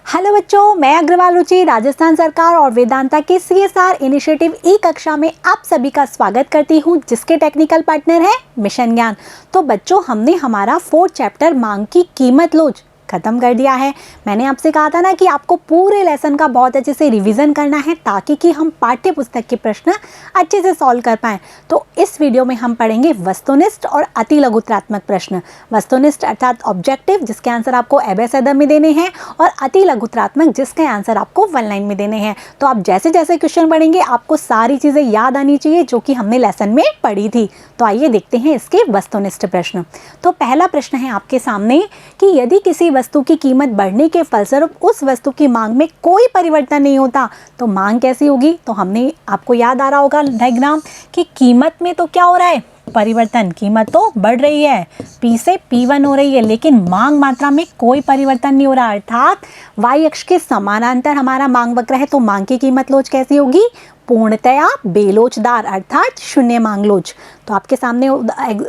Hello बच्चों, मैं अग्रवाल रुचि राजस्थान सरकार और वेदांता के CSR इनिशिएटिव ई कक्षा में आप सभी का स्वागत करती हूं, जिसके टेक्निकल पार्टनर है मिशन ज्ञान। तो बच्चों, हमने हमारा 4th चैप्टर मांग की कीमत लोच खत्म कर दिया है। मैंने आपसे कहा था ना कि आपको पूरे लेसन का बहुत अच्छे से रिवीजन करना है ताकि कि हम पाठ्य पुस्तक के प्रश्न अच्छे से सॉल्व कर पाएँ। तो इस वीडियो में हम पढ़ेंगे वस्तुनिष्ठ और अति लघुत्रात्मक प्रश्न। वस्तुनिष्ठ अर्थात ऑब्जेक्टिव, जिसके आंसर आपको एबेसैडम में देने हैं, और अति लघुत्रात्मक, जिसके आंसर आपको 1 लाइन में देने हैं। तो आप जैसे जैसे क्वेश्चन पढ़ेंगे आपको सारी चीज़ें याद आनी चाहिए जो कि हमने लेसन में पढ़ी थी। तो आइए देखते हैं इसके वस्तुनिष्ठ प्रश्न। तो पहला प्रश्न है आपके सामने कि यदि किसी वस्तु की कीमत बढ़ने के फलस्वरूप उस वस्तु की मांग में कोई परिवर्तन नहीं होता तो मांग कैसी होगी। तो हमने आपको याद आ रहा होगा डायग्राम कि कीमत में तो क्या हो रहा है, परिवर्तन। कीमत तो बढ़ रही है, P से P1 हो रही है, लेकिन मांग मात्रा में कोई परिवर्तन नहीं हो रहा। अर्थात y अक्ष के समानांतर हमारा मांग वक्र है। तो मांग की कीमत लोच कैसी होगी, पूर्णतया बेलोचदार, अर्थात शून्य मांग लोच। तो आपके सामने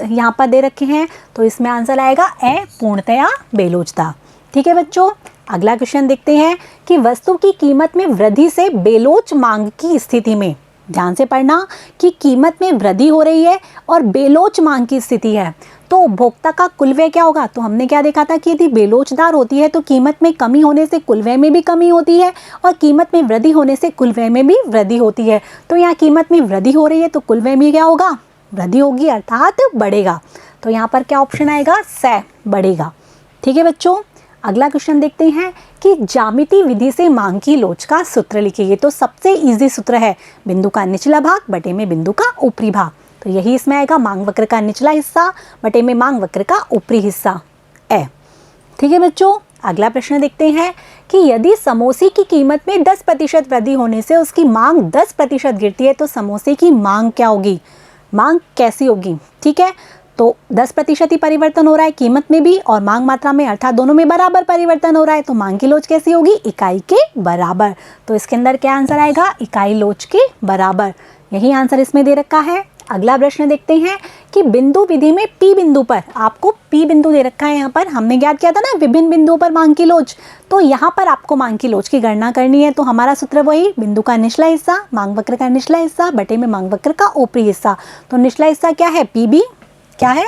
यहाँ पर दे रखे हैं, तो इसमें आंसर आएगा ए, पूर्णतया बेलोचदार। ठीक है बच्चों, अगला क्वेश्चन देखते हैं कि वस्तु की कीमत में वृद्धि से बेलोच मांग की स्थिति में, ध्यान से पढ़ना कि कीमत में वृद्धि हो रही है और बेलोच मांग की स्थिति है, तो उपभोक्ता का कुल व्यय क्या होगा। तो हमने क्या देखा था कि यदि बेलोचदार होती है तो कीमत में कमी होने से कुल व्यय में भी कमी होती है, और कीमत में वृद्धि होने से कुल व्यय में भी वृद्धि होती है। तो यहाँ कीमत में वृद्धि हो रही है तो कुल व्यय में क्या होगा, वृद्धि होगी, अर्थात बढ़ेगा। तो यहाँ पर क्या ऑप्शन आएगा, स, बढ़ेगा। ठीक है बच्चों, अगला क्वेश्चन देखते हैं कि ज्यामिति विधि से मांग की लोच का सूत्र लिखिए। तो सबसे इजी सूत्र है बिंदु का निचला भाग बटे में बिंदु का ऊपरी भाग। तो यही इसमें आएगा, मांग वक्र का निचला हिस्सा बटे में मांग वक्र का ऊपरी हिस्सा ए। ठीक है बच्चों, अगला प्रश्न देखते हैं कि यदि समोसे की कीमत में 10% वृद्धि होने से उसकी मांग 10% गिरती है तो समोसे की मांग क्या होगी, मांग कैसी होगी। ठीक है, तो 10% ही परिवर्तन हो रहा है कीमत में भी और मांग मात्रा में, अर्थात दोनों में बराबर परिवर्तन हो रहा है। तो मांग की लोच कैसी होगी, इकाई के बराबर। तो इसके अंदर क्या आंसर आएगा, इकाई लोच के बराबर। यही आंसर इसमें दे रखा है। अगला प्रश्न देखते हैं कि बिंदु विधि में P बिंदु पर, आपको P बिंदु दे रखा है। यहाँ पर हमने ज्ञात किया था ना विभिन्न बिंदुओं पर मांग की लोच। तो यहाँ पर आपको मांग की लोच की गणना करनी है। तो हमारा सूत्र वही, बिंदु का निचला हिस्सा मांग वक्र का निचला हिस्सा बटे में मांग वक्र का ऊपरी हिस्सा। तो निचला हिस्सा क्या है, PB, क्या है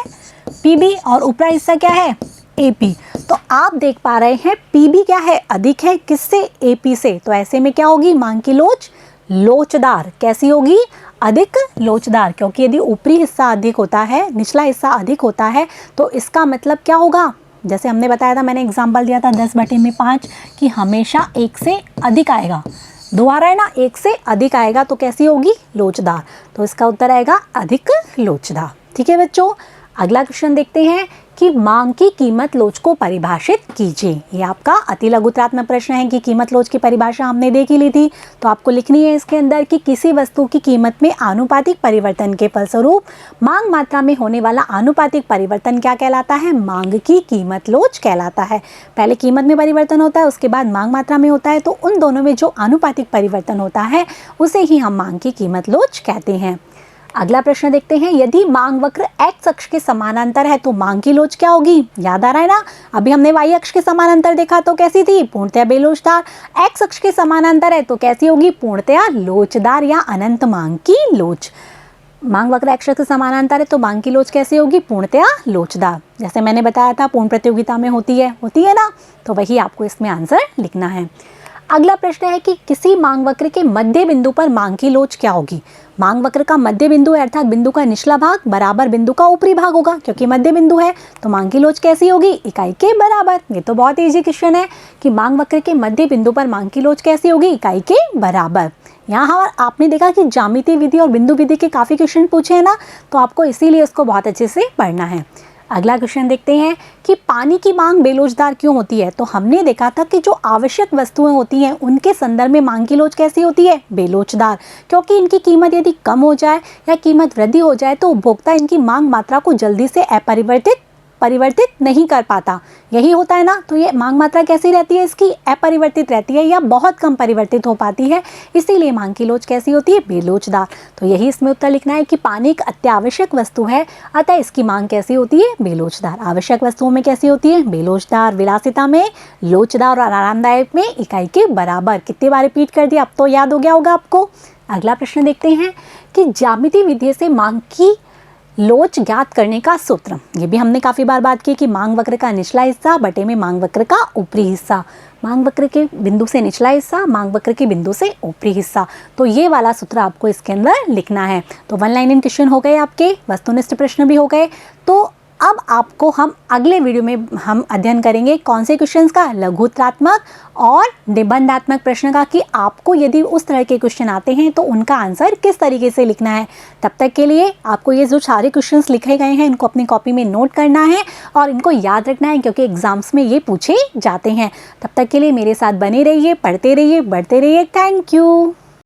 PB, और ऊपरा हिस्सा क्या है, AP। तो आप देख पा रहे हैं PB क्या है, अधिक है, किससे, AP से। तो ऐसे में क्या होगी, मांग की लोच लोचदार। कैसी होगी, अधिक लोचदार, क्योंकि यदि ऊपरी हिस्सा अधिक होता है, निचला हिस्सा अधिक होता है, तो इसका मतलब क्या होगा, जैसे हमने बताया था, मैंने एग्जाम्पल दिया था 10/5 कि हमेशा 1 से अधिक आएगा। दोबारा है ना, 1 से अधिक आएगा तो कैसी होगी, लोचदार। तो इसका उत्तर आएगा अधिक लोचदार। ठीक है बच्चों, अगला क्वेश्चन देखते हैं कि मांग की कीमत लोच को परिभाषित कीजिए। ये आपका अति लघुत्रात्मक प्रश्न है कि कीमत लोच की परिभाषा हमने देख ही ली थी। तो आपको लिखनी है इसके अंदर कि किसी वस्तु की कीमत में आनुपातिक परिवर्तन के फलस्वरूप मांग मात्रा में होने वाला आनुपातिक परिवर्तन क्या कहलाता है, मांग की कीमत लोच कहलाता है। पहले कीमत में परिवर्तन होता है, उसके बाद मांग मात्रा में होता है। तो उन दोनों में जो आनुपातिक परिवर्तन होता है उसे ही हम मांग की कीमत लोच कहते हैं। अगला प्रश्न देखते हैं, यदि मांग वक्र x अक्ष के समानांतर है तो मांग की लोच क्या होगी। याद आ रहा है ना, अभी हमने y अक्ष के समानांतर देखा तो कैसी थी, पूर्णतया बेलोचदार। x अक्ष के समानांतर है तो कैसी होगी, पूर्णतया लोचदार या अनंत मांग की लोच। मांग वक्र x अक्ष के समानांतर है तो मांग की लोच कैसी होगी, पूर्णतया लोचदार। जैसे मैंने बताया था पूर्ण प्रतियोगिता में होती है ना, तो वही आपको इसमें आंसर लिखना है। अगला प्रश्न है कि किसी मांग वक्र के मध्य बिंदु पर मांग की लोच क्या होगी। मांग वक्र का मध्य बिंदु है, अर्थात बिंदु का निचला भाग बराबर बिंदु का ऊपरी भाग होगा, क्योंकि मध्य बिंदु है। तो मांग की लोच कैसी होगी, इकाई के बराबर। ये तो बहुत इजी क्वेश्चन है कि मांग वक्र के मध्य बिंदु पर मांग की लोच कैसी होगी, इकाई के बराबर। यहाँ आपने देखा कि ज्यामिति विधि और बिंदु विधि के काफ़ी क्वेश्चन पूछे हैं ना, तो आपको इसीलिए इसको बहुत अच्छे से पढ़ना है। अगला क्वेश्चन देखते हैं कि पानी की मांग बेलोचदार क्यों होती है। तो हमने देखा था कि जो आवश्यक वस्तुएं होती हैं उनके संदर्भ में मांग की लोच कैसी होती है, बेलोचदार, क्योंकि इनकी कीमत यदि कम हो जाए या कीमत वृद्धि हो जाए तो उपभोक्ता इनकी मांग मात्रा को जल्दी से अपरिवर्तित परिवर्तित नहीं कर पाता, यही होता है ना। तो ये मांग मात्रा कैसी रहती है इसकी, अपरिवर्तित रहती है या बहुत कम परिवर्तित हो पाती है, इसीलिए मांग की लोच कैसी होती है, बेलोचदार। तो यही इसमें उत्तर लिखना है कि पानी एक अत्यावश्यक वस्तु है, अतः इसकी मांग कैसी होती है, बेलोचदार। आवश्यक वस्तुओं में कैसी होती है, बेलोचदार। विलासिता में लोचदार और आरामदायक में इकाई के बराबर। कितनी बार रिपीट कर दिया, अब तो याद हो गया होगा आपको। अगला प्रश्न देखते हैं कि ज्यामितीय विधि से मांग की लोच ज्ञात करने का सूत्र। ये भी हमने काफ़ी बार बात की कि मांग वक्र का निचला हिस्सा बटे में मांग वक्र का ऊपरी हिस्सा, मांग वक्र के बिंदु से निचला हिस्सा, मांग वक्र के बिंदु से ऊपरी हिस्सा। तो ये वाला सूत्र आपको इसके अंदर लिखना है। तो वन लाइनर क्वेश्चन हो गए आपके, वस्तुनिष्ठ प्रश्न भी हो गए। तो अब आपको हम अगले वीडियो में हम अध्ययन करेंगे कौन से क्वेश्चंस का, लघुत्तरात्मक और निबंधात्मक प्रश्न का, कि आपको यदि उस तरह के क्वेश्चन आते हैं तो उनका आंसर किस तरीके से लिखना है। तब तक के लिए आपको ये जो सारे क्वेश्चंस लिखे गए हैं इनको अपनी कॉपी में नोट करना है और इनको याद रखना है, क्योंकि एग्जाम्स में ये पूछे जाते हैं। तब तक के लिए मेरे साथ बने रहिए, पढ़ते रहिए, बढ़ते रहिए। Thank you.